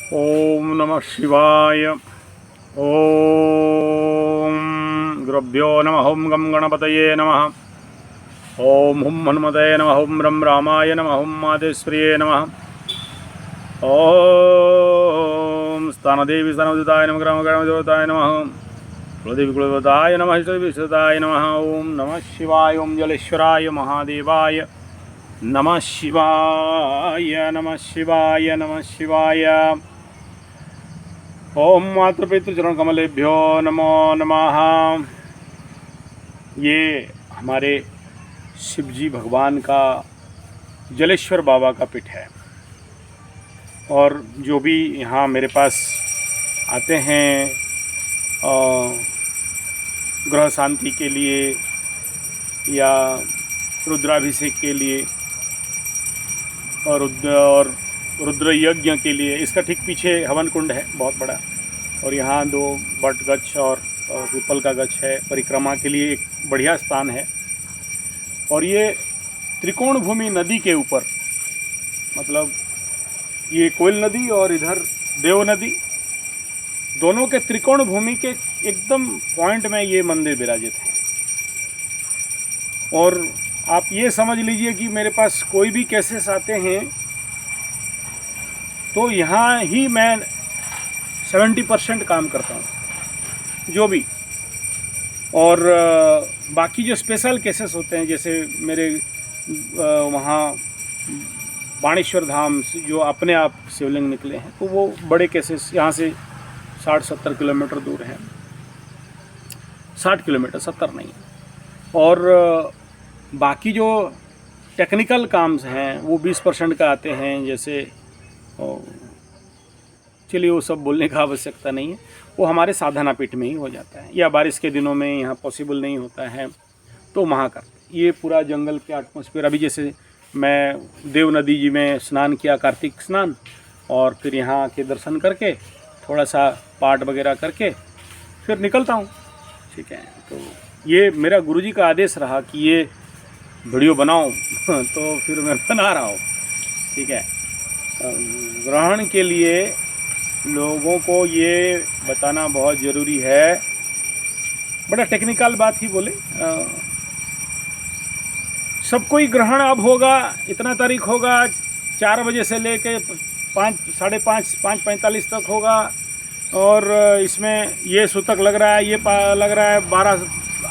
ओम नमः शिवाय। ओम गुरुभ्यो नमः। ओम गं गणपतये नमः। ओम हुं हनुमते नमः। ओम रं रामाय नमः। ओम मातेश्वर्ये नमः। ओम स्थानदेवी स्थानोदिताय नमः। ग्रामग्रामदेवताय नमः। कुलदेवी कुलदेवताय नमः। इष्टदेवताय नमः। ओम नमः शिवाय। ओम जलेश्वराय महादेवाय नमः शिवाय। नमः शिवाय। नमः शिवाय। ओम मातृपितृचरण कमलेभ्यो नमो नमः। ये हमारे शिवजी भगवान का जलेश्वर बाबा का पीठ है। और जो भी यहाँ मेरे पास आते हैं ग्रह शांति के लिए या रुद्राभिषेक के लिए और रुद्र यज्ञ के लिए, इसका ठीक पीछे हवन कुंड है बहुत बड़ा। और यहाँ 2 बट गच्छ और पीपल का गच्छ है। परिक्रमा के लिए एक बढ़िया स्थान है। और ये त्रिकोण भूमि नदी के ऊपर, मतलब ये कोयल नदी और इधर देव नदी, दोनों के त्रिकोण भूमि के एकदम पॉइंट में ये मंदिर विराजित है। और आप ये समझ लीजिए कि मेरे पास कोई भी केसेस आते हैं तो यहाँ ही मैं 70% काम करता हूँ जो भी। और बाकी जो स्पेशल केसेस होते हैं, जैसे मेरे वहाँ बाणेश्वर धाम से जो अपने आप शिवलिंग निकले हैं, तो वो बड़े केसेस यहाँ से 60-70 किलोमीटर दूर हैं। 60 किलोमीटर, 70 नहीं। और बाकी जो टेक्निकल काम्स हैं वो 20% का आते हैं। जैसे चलिए वो सब बोलने का आवश्यकता नहीं है, वो हमारे साधना पीठ में ही हो जाता है, या बारिश के दिनों में यहाँ पॉसिबल नहीं होता है तो वहाँ करते। ये पूरा जंगल के एटमॉस्फेयर, अभी जैसे मैं देव नदी जी में स्नान किया, कार्तिक स्नान, और फिर यहाँ के दर्शन करके थोड़ा सा पाठ वगैरह करके फिर निकलता हूँ। ठीक है, तो ये मेरा गुरुजी का आदेश रहा कि ये वीडियो बनाओ तो फिर मैं बना रहा हूँ। ठीक है, ग्रहण के लिए लोगों को ये बताना बहुत ज़रूरी है। बड़ा टेक्निकल बात ही बोले, सब कोई ग्रहण अब होगा, इतना तारीख होगा, 4 बजे से लेके 5:45 तक होगा। और इसमें ये सूतक लग रहा है, ये लग रहा है 12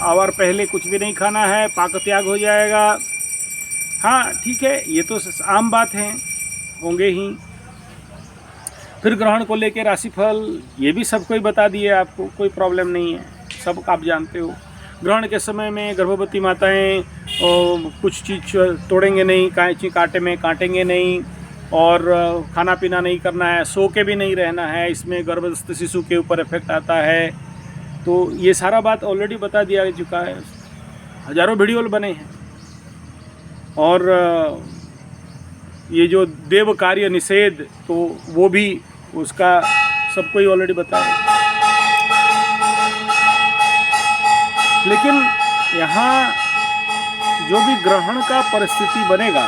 आवर पहले कुछ भी नहीं खाना है, पाक त्याग हो जाएगा। हाँ ठीक है, ये तो आम बात है, होंगे ही। फिर ग्रहण को लेके राशिफल ये भी सब कोई बता दिए आपको, कोई प्रॉब्लम नहीं है, सब आप जानते हो। ग्रहण के समय में गर्भवती माताएं कुछ चीज़ तोड़ेंगे नहीं, कैंची कांटे में काटेंगे नहीं, और खाना पीना नहीं करना है, सो के भी नहीं रहना है, इसमें गर्भस्थ शिशु के ऊपर इफेक्ट आता है। तो ये सारा बात ऑलरेडी बता दिया चुका है, हज़ारों वीडियो बने हैं। और ये जो देव कार्य निषेध, तो वो भी उसका सबको ही ऑलरेडी बताया। लेकिन यहाँ जो भी ग्रहण का परिस्थिति बनेगा,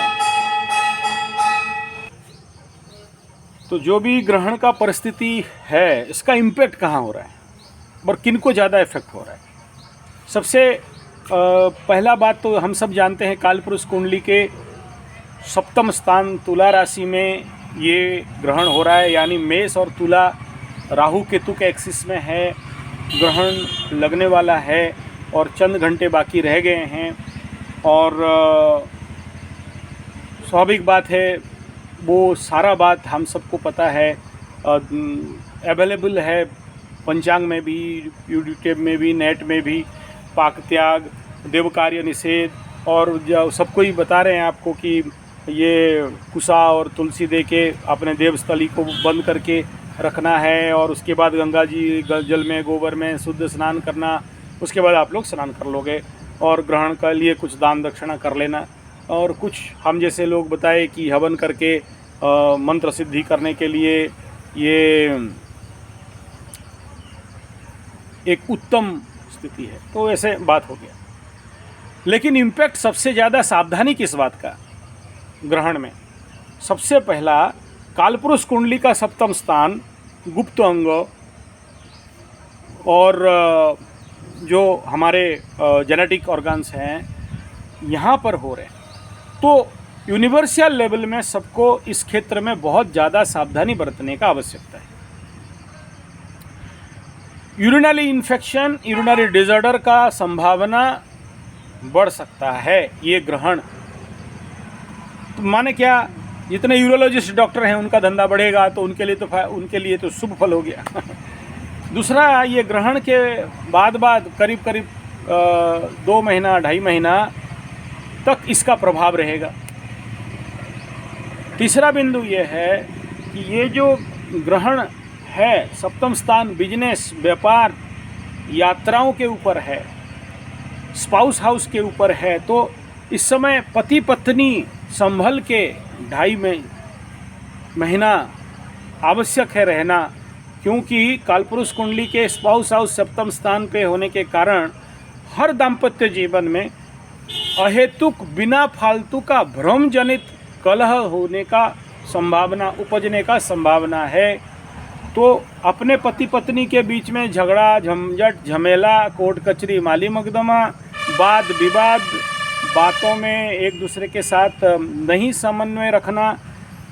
तो जो भी ग्रहण का परिस्थिति है, इसका इम्पैक्ट कहाँ हो रहा है और किनको ज़्यादा इफेक्ट हो रहा है। सबसे पहला बात तो हम सब जानते हैं, कालपुरुष कुंडली के 7वें स्थान तुला राशि में ये ग्रहण हो रहा है। यानी मेष और तुला राहु केतु के एक्सिस में है, ग्रहण लगने वाला है और चंद घंटे बाकी रह गए हैं। और स्वाभाविक बात है, वो सारा बात हम सबको पता है, अवेलेबल है पंचांग में भी, यूट्यूब में भी, नेट में भी। पाक त्याग, देव कार्य निषेध, और जो सबको ही बता रहे हैं आपको कि ये कुसा और तुलसी दे के अपने देवस्थली को बंद करके रखना है, और उसके बाद गंगा जी जल में, गोबर में शुद्ध स्नान करना। उसके बाद आप लोग स्नान कर लोगे, और ग्रहण के लिए कुछ दान दक्षिणा कर लेना। और कुछ हम जैसे लोग बताए कि हवन करके मंत्र सिद्धि करने के लिए ये एक उत्तम स्थिति है। तो ऐसे बात हो गया। लेकिन इम्पैक्ट सबसे ज़्यादा सावधानी किस बात का, ग्रहण में सबसे पहला कालपुरुष कुंडली का सप्तम स्थान, गुप्त अंग और जो हमारे जेनेटिक ऑर्गन्स हैं यहाँ पर हो रहे हैं। तो यूनिवर्सल लेवल में सबको इस क्षेत्र में बहुत ज़्यादा सावधानी बरतने का आवश्यकता है। यूरिनरी इन्फेक्शन, यूरिनरी डिसऑर्डर का संभावना बढ़ सकता है ये ग्रहण। तो माने क्या, जितने यूरोलॉजिस्ट डॉक्टर हैं उनका धंधा बढ़ेगा, तो उनके लिए तो शुभ फल हो गया। दूसरा, ये ग्रहण के बाद करीब 2 महीना 2.5 महीना तक इसका प्रभाव रहेगा। तीसरा बिंदु ये है कि ये जो ग्रहण है सप्तम स्थान बिजनेस, व्यापार, यात्राओं के ऊपर है, स्पाउस हाउस के ऊपर है। तो इस समय पति पत्नी संभल के 2.5 महीना आवश्यक है रहना, क्योंकि कालपुरुष कुंडली के स्पाउस हाउस सप्तम स्थान पे होने के कारण हर दाम्पत्य जीवन में अहेतुक बिना फालतू का भ्रम जनित कलह होने का संभावना, उपजने का संभावना है। तो अपने पति पत्नी के बीच में झगड़ा, झंझट, झमेला, कोर्ट कचहरी, माली मुकदमा, वाद विवाद, बातों में एक दूसरे के साथ नहीं समन्वय रखना,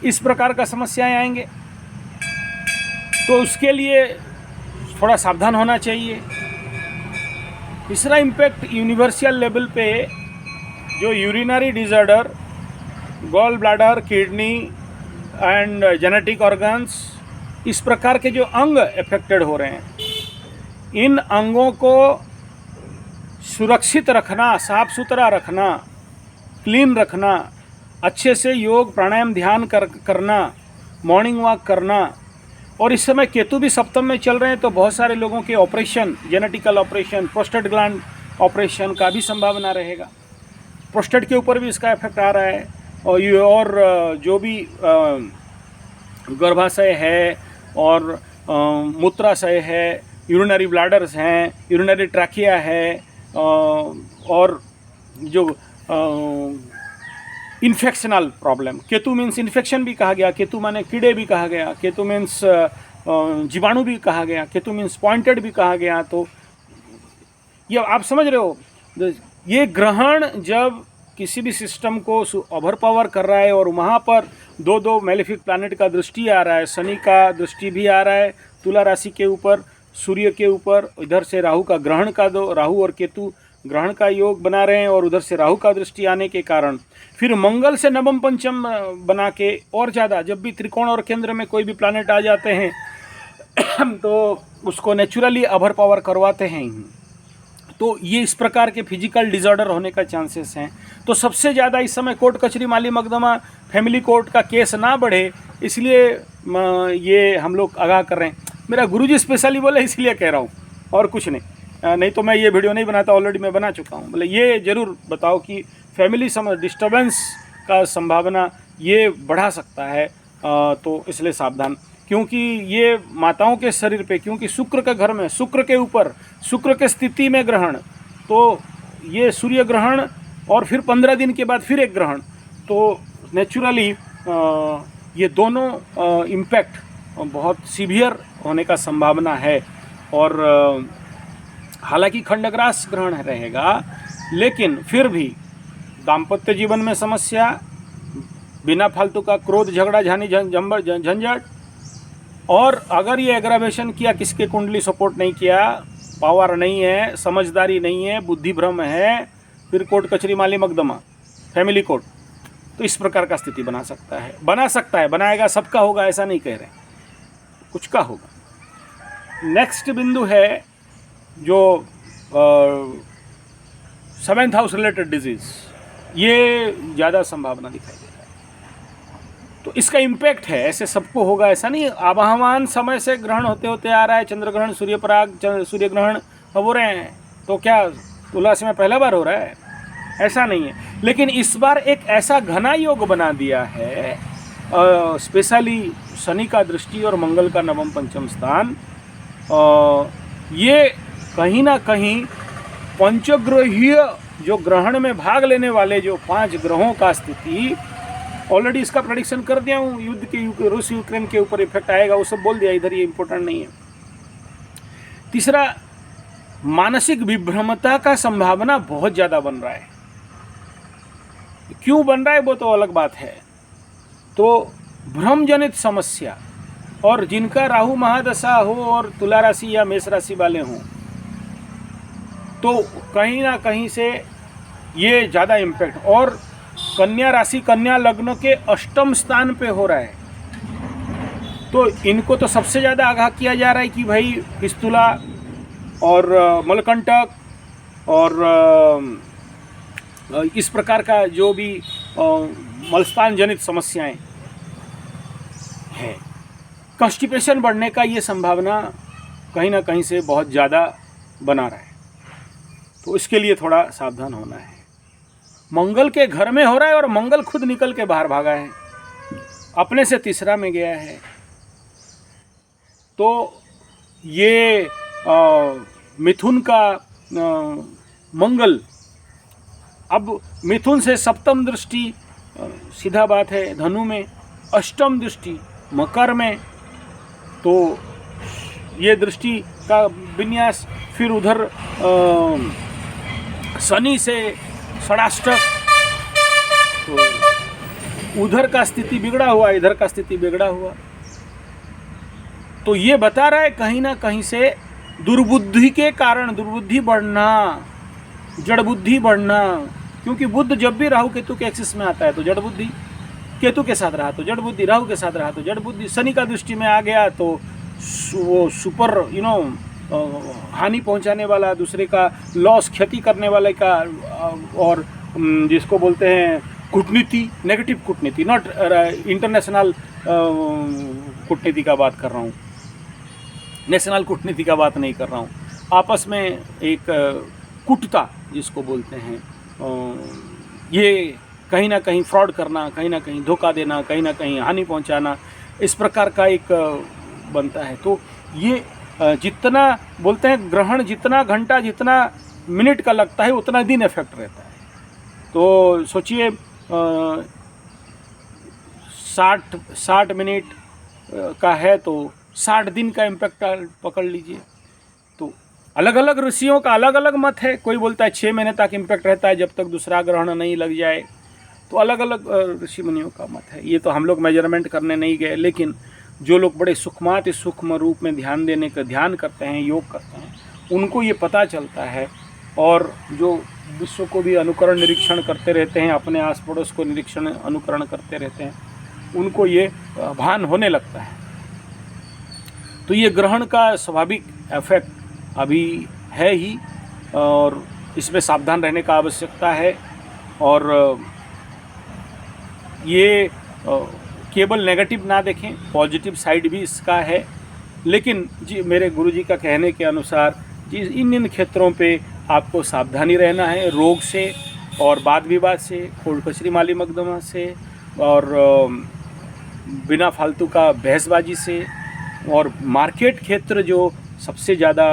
इस प्रकार का समस्याएं आएंगे। तो उसके लिए थोड़ा सावधान होना चाहिए। तीसरा इम्पैक्ट यूनिवर्सल लेवल पे जो urinary disorder, gall bladder, kidney and genetic organs, इस प्रकार के जो अंग अफेक्टेड हो रहे हैं, इन अंगों को सुरक्षित रखना, साफ सुथरा रखना, क्लीन रखना, अच्छे से योग प्राणायाम ध्यान करना, मॉर्निंग वॉक करना। और इस समय केतु भी सप्तम में चल रहे हैं, तो बहुत सारे लोगों के operation, genetical operation, prostate gland operation का भी संभावना रहेगा। प्रोस्टेट के ऊपर भी इसका इफेक्ट आ रहा है। और जो भी गर्भाशय है और मूत्राशय है, यूरिनरी ब्लैडर्स हैं, यूरिनरी ट्रैकिया है, और जो infectional problem, Ketu means infection भी कहा गया, केतु माने कीड़े भी कहा गया, केतु मीन्स जीवाणु भी कहा गया, केतु मीन्स पॉइंटेड भी कहा गया। तो ये आप समझ रहे हो, ये ग्रहण जब किसी भी सिस्टम को ओवर पावर कर रहा है और वहाँ पर 2 मेलेफिक प्लैनेट का दृष्टि आ रहा है, शनि का दृष्टि भी आ रहा है तुला राशि के ऊपर, सूर्य के ऊपर, इधर से राहु का ग्रहण का राहु और केतु ग्रहण का योग बना रहे हैं, और उधर से राहु का दृष्टि आने के कारण फिर मंगल से नवम पंचम बना के और ज़्यादा, जब भी त्रिकोण और केंद्र में कोई भी प्लैनेट आ जाते हैं तो उसको नेचुरली ओवर पावर करवाते हैं। तो ये इस प्रकार के फिजिकल डिसऑर्डर होने का चांसेस हैं। तो सबसे ज़्यादा इस समय कोर्ट कचहरी, माली मुकदमा, फैमिली कोर्ट का केस ना बढ़े, इसलिए ये हम लोग आगाह कर रहे हैं। मेरा गुरुजी स्पेशली बोले इसलिए कह रहा हूँ, और कुछ नहीं तो मैं ये वीडियो नहीं बनाता, ऑलरेडी मैं बना चुका हूँ। बोले ये ज़रूर बताओ कि फैमिली डिस्टर्बेंस का संभावना ये बढ़ा सकता है, तो इसलिए सावधान। क्योंकि ये माताओं के शरीर पे, क्योंकि शुक्र के घर में, शुक्र के ऊपर, शुक्र के स्थिति में ग्रहण, तो ये सूर्य ग्रहण और फिर 15 दिन के बाद फिर एक ग्रहण, तो नेचुरली ये दोनों इम्पैक्ट बहुत सीवियर होने का संभावना है। और हालांकि खंडग्रास ग्रहण रहेगा, लेकिन फिर भी दाम्पत्य जीवन में समस्या, बिना फालतू का क्रोध, झगड़ा, झानी, झंझट, और अगर ये एग्रावेशन किया, किसके कुंडली सपोर्ट नहीं किया, पावर नहीं है, समझदारी नहीं है, बुद्धि भ्रम है, फिर कोर्ट कचहरी, माली मुकदमा, फैमिली कोर्ट, तो इस प्रकार का स्थिति बना सकता है। बनाएगा, सबका होगा ऐसा नहीं कह रहे, कुछ का होगा। नेक्स्ट बिंदु है जो 7th हाउस रिलेटेड डिजीज़, ये ज़्यादा संभावना दिखाई दे रहा है। तो इसका इम्पैक्ट है, ऐसे सबको होगा ऐसा नहीं। आवाहमान समय से ग्रहण होते होते आ रहा है, चंद्र ग्रहण, सूर्य पराग, सूर्य ग्रहण हो रहे हैं, तो क्या तुला राशि में पहला बार हो रहा है? ऐसा नहीं है। लेकिन इस बार एक ऐसा घना योग बना दिया है, स्पेशली शनि का दृष्टि और मंगल का नवम पंचम स्थान, ये कहीं ना कहीं पंचग्रहीय जो ग्रहण में भाग लेने वाले जो 5 ग्रहों का स्थिति ऑलरेडी इसका प्रेडिक्शन कर दिया हूँ, युद्ध के रूस यूक्रेन के ऊपर इफेक्ट आएगा, वो सब बोल दिया इधर, ये इंपॉर्टेंट नहीं है। तीसरा, मानसिक विभ्रमता का संभावना बहुत ज़्यादा बन रहा है। क्यों बन रहा है वो तो अलग बात है। तो भ्रम जनित समस्या, और जिनका राहु महादशा हो और तुला राशि या मेष राशि वाले हों, तो कहीं ना कहीं से ये ज़्यादा इम्पैक्ट, और कन्या राशि कन्या लग्न के अष्टम स्थान पे हो रहा है, तो इनको तो सबसे ज़्यादा आगाह किया जा रहा है कि भाई फिस्तुला और मलकंटक और इस प्रकार का जो भी मलस्थान जनित समस्याएं हैं, कॉन्स्टिपेशन बढ़ने का ये संभावना कहीं ना कहीं से बहुत ज़्यादा बना रहा है। तो इसके लिए थोड़ा सावधान होना है। मंगल के घर में हो रहा है और मंगल खुद निकल के बाहर भागा है, अपने से तीसरा में गया है। तो ये मिथुन का मंगल, अब मिथुन से सप्तम दृष्टि सीधा बात है धनु में, अष्टम दृष्टि मकर में, तो ये दृष्टि का विन्यास, फिर उधर शनि से षडाष्टक, तो उधर का स्थिति बिगड़ा हुआ, इधर का स्थिति बिगड़ा हुआ। तो ये बता रहा है कहीं ना कहीं से दुर्बुद्धि के कारण दुर्बुद्धि बढ़ना, जड़ बुद्धि बढ़ना, क्योंकि बुध जब भी राहु केतु के एक्सिस में आता है तो जड़ बुद्धि, केतु के साथ रहा तो जड़ बुद्धि, राहु के साथ रहा तो जड़ बुद्धि, शनि का दृष्टि में आ गया तो वो सुपर हानि पहुंचाने वाला, दूसरे का लॉस, क्षति करने वाले का, और जिसको बोलते हैं कूटनीति, नेगेटिव कूटनीति, नॉट इंटरनेशनल कूटनीति का बात कर रहा हूँ, नेशनल कूटनीति का बात नहीं कर रहा हूँ, आपस में एक कूटता जिसको बोलते हैं, ये कहीं ना कहीं फ्रॉड करना, कहीं ना कहीं धोखा देना, कहीं ना कहीं हानि पहुंचाना, इस प्रकार का एक बनता है। तो ये जितना बोलते हैं ग्रहण जितना घंटा जितना मिनट का लगता है उतना दिन इफेक्ट रहता है। तो सोचिए 60 मिनट का है तो 60 दिन का इम्पैक्ट पकड़ लीजिए। तो अलग अलग ऋषियों का अलग अलग मत है, कोई बोलता है 6 महीने तक इम्पैक्ट रहता है जब तक दूसरा ग्रहण नहीं लग जाए, तो अलग अलग ऋषि मुनियों का मत है। ये तो हम लोग मेजरमेंट करने नहीं गए, लेकिन जो लोग बड़े सूक्ष्माति सूक्ष्म रूप में ध्यान करते हैं, योग करते हैं, उनको ये पता चलता है, और जो विश्व को भी अनुकरण निरीक्षण करते रहते हैं, अपने आस पड़ोस को निरीक्षण अनुकरण करते रहते हैं, उनको ये भान होने लगता है। तो ये ग्रहण का स्वाभाविक इफेक्ट अभी है ही, और इसमें सावधान रहने का आवश्यकता है। और ये केवल नेगेटिव ना देखें, पॉजिटिव साइड भी इसका है। लेकिन जी मेरे गुरुजी का कहने के अनुसार जी इन क्षेत्रों पे आपको सावधानी रहना है, रोग से और वाद विवाद से, कोर्ट कचहरी माली मुकदमा से, और बिना फालतू का बहसबाजी से। और मार्केट क्षेत्र जो सबसे ज़्यादा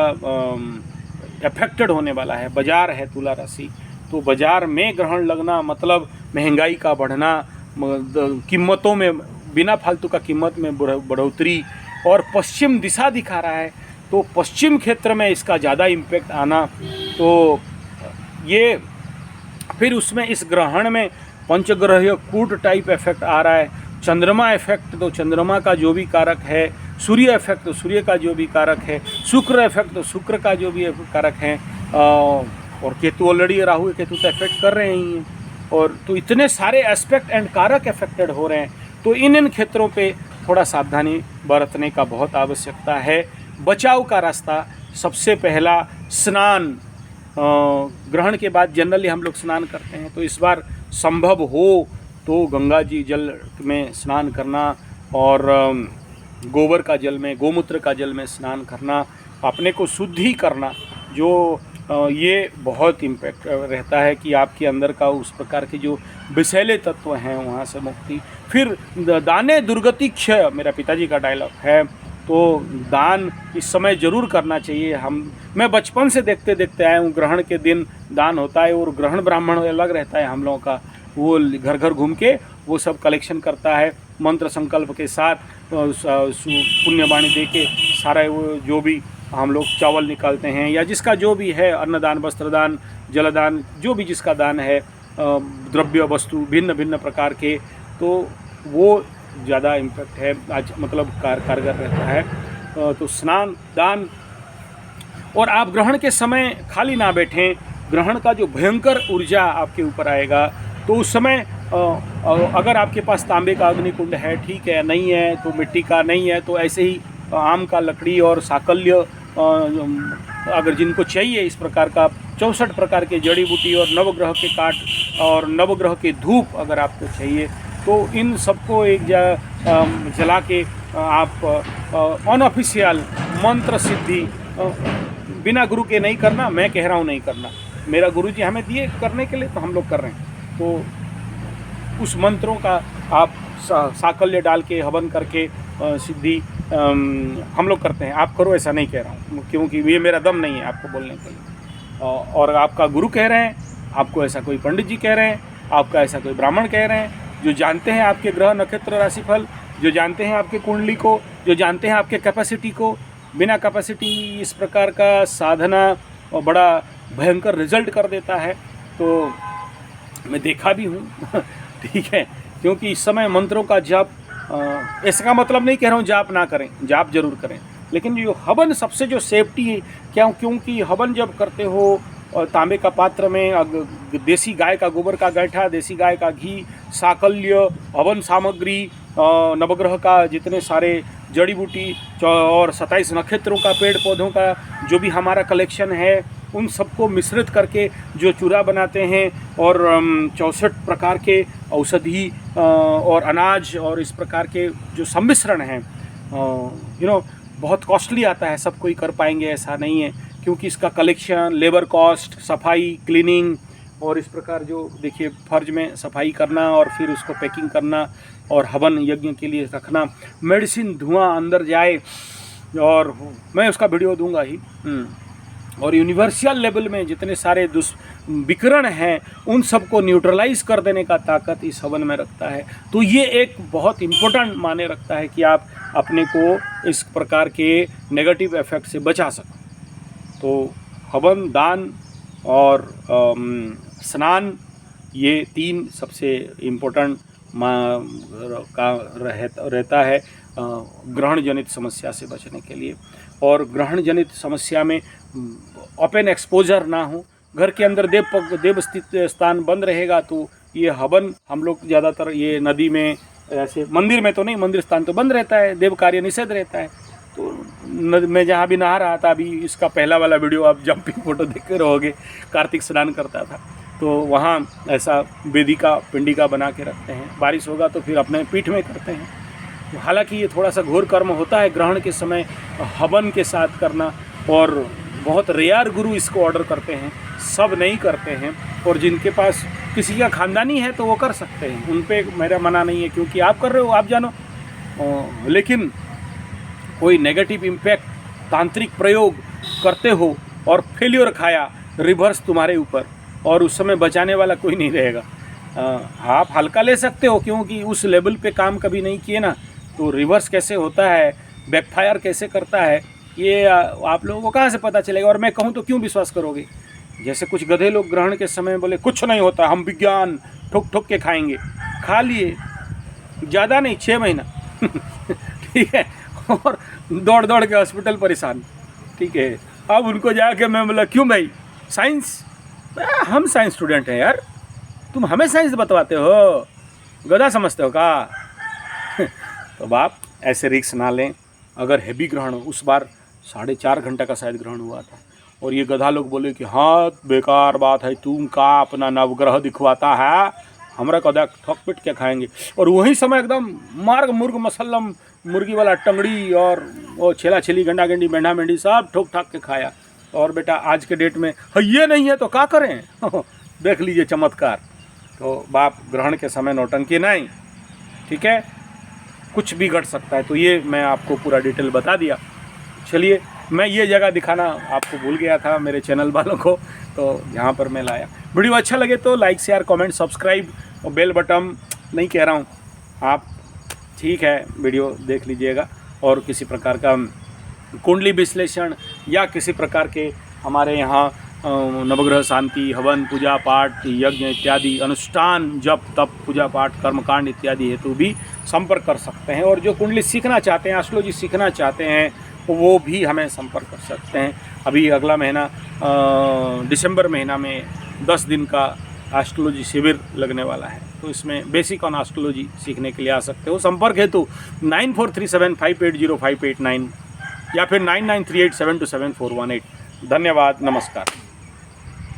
अफेक्टेड होने वाला है, बाज़ार है तुला राशि, तो बाज़ार में ग्रहण लगना मतलब महंगाई का बढ़ना, कीमतों में बिना फालतू का कीमत में बढ़ोतरी, और पश्चिम दिशा दिखा रहा है, तो पश्चिम क्षेत्र में इसका ज़्यादा इम्पैक्ट आना। तो ये फिर उसमें इस ग्रहण में पंचग्रह कूट टाइप इफेक्ट आ रहा है, चंद्रमा इफेक्ट तो चंद्रमा का जो भी कारक है, सूर्य इफेक्ट तो सूर्य का जो भी कारक है, शुक्र इफेक्ट तो शुक्र का जो भी कारक है, और केतु ऑलरेडी राहु केतु तो इफेक्ट कर रहे ही हैं, और तो इतने सारे एस्पेक्ट एंड कारक इफेक्टेड हो रहे हैं। तो इन क्षेत्रों पे थोड़ा सावधानी बरतने का बहुत आवश्यकता है। बचाव का रास्ता सबसे पहला स्नान, ग्रहण के बाद जनरली हम लोग स्नान करते हैं, तो इस बार संभव हो तो गंगा जी जल में स्नान करना, और गोबर का जल में, गोमूत्र का जल में स्नान करना, अपने को शुद्धि करना, जो ये बहुत इम्पैक्ट रहता है कि आपके अंदर का उस प्रकार के जो विषैले तत्व हैं वहाँ से मुक्ति। फिर दाने दुर्गति क्षय, मेरा पिताजी का डायलॉग है, तो दान इस समय ज़रूर करना चाहिए। मैं बचपन से देखते देखते आया हूँ, ग्रहण के दिन दान होता है, और ग्रहण ब्राह्मण अलग रहता है हम लोगों का, वो घर घर घूम के वो सब कलेक्शन करता है मंत्र संकल्प के साथ, पुण्यवाणी दे के सारा वो जो भी हम लोग चावल निकालते हैं या जिसका जो भी है, अन्नदान, वस्त्रदान, जलदान, जो भी जिसका दान है, द्रव्य वस्तु भिन्न भिन्न प्रकार के, तो वो ज़्यादा इम्पैक्ट है आज, मतलब कारगर रहता है। तो स्नान, दान, और आप ग्रहण के समय खाली ना बैठें। ग्रहण का जो भयंकर ऊर्जा आपके ऊपर आएगा, तो उस समय अगर आपके पास तांबे का अग्निकुंड है, ठीक है, नहीं है तो मिट्टी का, नहीं है तो ऐसे ही आम का लकड़ी और साकल्य, अगर जिनको चाहिए इस प्रकार का 64 प्रकार के जड़ी बूटी और नवग्रह के काट और नवग्रह के धूप अगर आपको चाहिए, तो इन सबको एक जला के आप अनऑफिशियल मंत्र सिद्धि बिना गुरु के नहीं करना। मैं कह रहा हूँ नहीं करना, मेरा गुरु जी हमें दिए करने के लिए, तो हम लोग कर रहे हैं। तो उस मंत्रों का आप साकल्य डाल के हवन करके सिद्धि हम लोग करते हैं। आप करो, ऐसा नहीं कह रहा हूँ, क्योंकि ये मेरा दम नहीं है आपको बोलने के लिए। और आपका गुरु कह रहे हैं, आपको ऐसा कोई पंडित जी कह रहे हैं, आपका ऐसा कोई ब्राह्मण कह रहे हैं, जो जानते हैं आपके ग्रह नक्षत्र राशिफल, जो जानते हैं आपके कुंडली को, जो जानते हैं आपके कैपेसिटी को। बिना कैपेसिटी इस प्रकार का साधना बड़ा भयंकर रिजल्ट कर देता है, तो मैं देखा भी हूँ ठीक है। क्योंकि इस समय मंत्रों का जाप, इसका मतलब नहीं कह रहा हूँ जाप ना करें, जाप जरूर करें, लेकिन जो हवन सबसे जो सेफ्टी है, क्योंकि हवन जब करते हो तांबे का पात्र में देसी गाय का गोबर का गैठा, देसी गाय का घी, साकल्य, हवन सामग्री, नवग्रह का जितने सारे जड़ी बूटी और 27 नक्षत्रों का पेड़ पौधों का जो भी हमारा कलेक्शन है, उन सबको मिश्रित करके जो चूरा बनाते हैं, और 64 प्रकार के औषधि और अनाज और इस प्रकार के जो सम्मिश्रण हैं, बहुत कॉस्टली आता है। सब कोई कर पाएंगे ऐसा नहीं है, क्योंकि इसका कलेक्शन, लेबर कॉस्ट, सफाई, क्लीनिंग, और इस प्रकार जो देखिए फर्ज में सफाई करना और फिर उसको पैकिंग करना और हवन यज्ञ के लिए रखना, मेडिसिन धुआं अंदर जाए, और मैं उसका वीडियो दूंगा ही। और यूनिवर्सल लेवल में जितने सारे विकिरण हैं, उन सबको न्यूट्रलाइज कर देने का ताकत इस हवन में रखता है। तो ये एक बहुत इम्पोर्टेंट माने रखता है कि आप अपने को इस प्रकार के नेगेटिव इफेक्ट से बचा सकें। तो हवन, दान और स्नान, ये 3 सबसे इम्पोर्टेंट रहता है ग्रहण जनित समस्या से बचने के लिए। और ग्रहण जनित समस्या में ओपन एक्सपोजर ना हो, घर के अंदर देव स्थित स्थान बंद रहेगा, तो ये हवन हम लोग ज़्यादातर ये नदी में, ऐसे मंदिर में तो नहीं, मंदिर स्थान तो बंद रहता है, देव कार्य निषेध रहता है। तो मैं जहाँ भी नहा रहा था, अभी इसका पहला वाला वीडियो आप जंपिंग फोटो देख के रहोगे, कार्तिक स्नान करता था, तो वहाँ ऐसा वेदिका पिंडिका बना के रखते हैं। बारिश होगा तो फिर अपने पीठ में करते हैं। हालांकि ये थोड़ा सा घोर कर्म होता है ग्रहण के समय हवन के साथ करना, और बहुत रेयर गुरु इसको ऑर्डर करते हैं, सब नहीं करते हैं। और जिनके पास किसी का खानदानी है तो वो कर सकते हैं, उन पे मेरा मना नहीं है, क्योंकि आप कर रहे हो, आप जानो। लेकिन कोई नेगेटिव इम्पैक्ट, तांत्रिक प्रयोग करते हो और फेल्योर खाया, रिवर्स तुम्हारे ऊपर, और उस समय बचाने वाला कोई नहीं रहेगा। आप हल्का ले सकते हो, क्योंकि उस लेवल पे काम कभी नहीं किए ना, तो रिवर्स कैसे होता है, बैकफायर कैसे करता है, ये आप लोगों को कहाँ से पता चलेगा। और मैं कहूँ तो क्यों विश्वास करोगे। जैसे कुछ गधे लोग ग्रहण के समय बोले कुछ नहीं होता, हम विज्ञान ठोक ठोक के खाएंगे, खा लिए, ज़्यादा नहीं 6 महीना ठीक है, और दौड़ दौड़ के हॉस्पिटल परेशान, ठीक है। अब उनको जाके मैं बोला क्यों भाई, साइंस, हम साइंस स्टूडेंट हैं यार, तुम हमें साइंस बतवाते हो, गधा समझते हो का तो बाप ऐसे रिक्स ना लें। अगर हैवी ग्रहण, उस बार 4.5 घंटा का शायद ग्रहण हुआ था, और ये गधा लोग बोले कि हाँ बेकार बात है, तुम का अपना नवग्रह दिखवाता है, हमरा कदा ठोक पिट के खाएंगे। और वही समय एकदम मार्ग मुर्ग मसल्लम मुर्गी वाला टंगड़ी और वो छेला छेली गंडा गंडी मेंढा मेंढी सब ठोक ठाक के खाया। और बेटा आज के डेट में ये नहीं है तो क्या करें देख लीजिए चमत्कार। तो बाप ग्रहण के समय नौटंकी नहीं, ठीक है, कुछ भी घट सकता है। तो ये मैं आपको पूरा डिटेल बता दिया। चलिए, मैं ये जगह दिखाना आपको भूल गया था मेरे चैनल वालों को, तो यहाँ पर मैं लाया। वीडियो अच्छा लगे तो लाइक शेयर कमेंट सब्सक्राइब और बेल बटन नहीं कह रहा हूँ, आप ठीक है वीडियो देख लीजिएगा। और किसी प्रकार का कुंडली विश्लेषण या किसी प्रकार के हमारे यहाँ नवग्रह शांति, हवन, पूजा पाठ, यज्ञ इत्यादि अनुष्ठान, जप तप, पूजा पाठ, कर्मकांड इत्यादि हेतु भी संपर्क कर सकते हैं। और जो कुंडली सीखना चाहते हैं, एस्ट्रोलॉजी सीखना चाहते हैं, वो भी हमें संपर्क कर सकते हैं। अभी अगला महीना दिसंबर महीना में 10 दिन का एस्ट्रोलॉजी शिविर लगने वाला है, तो इसमें बेसिक ऑन एस्ट्रोलॉजी सीखने के लिए आ सकते हो। संपर्क हेतु 9437580589 या फिर 9938727418। धन्यवाद, नमस्कार।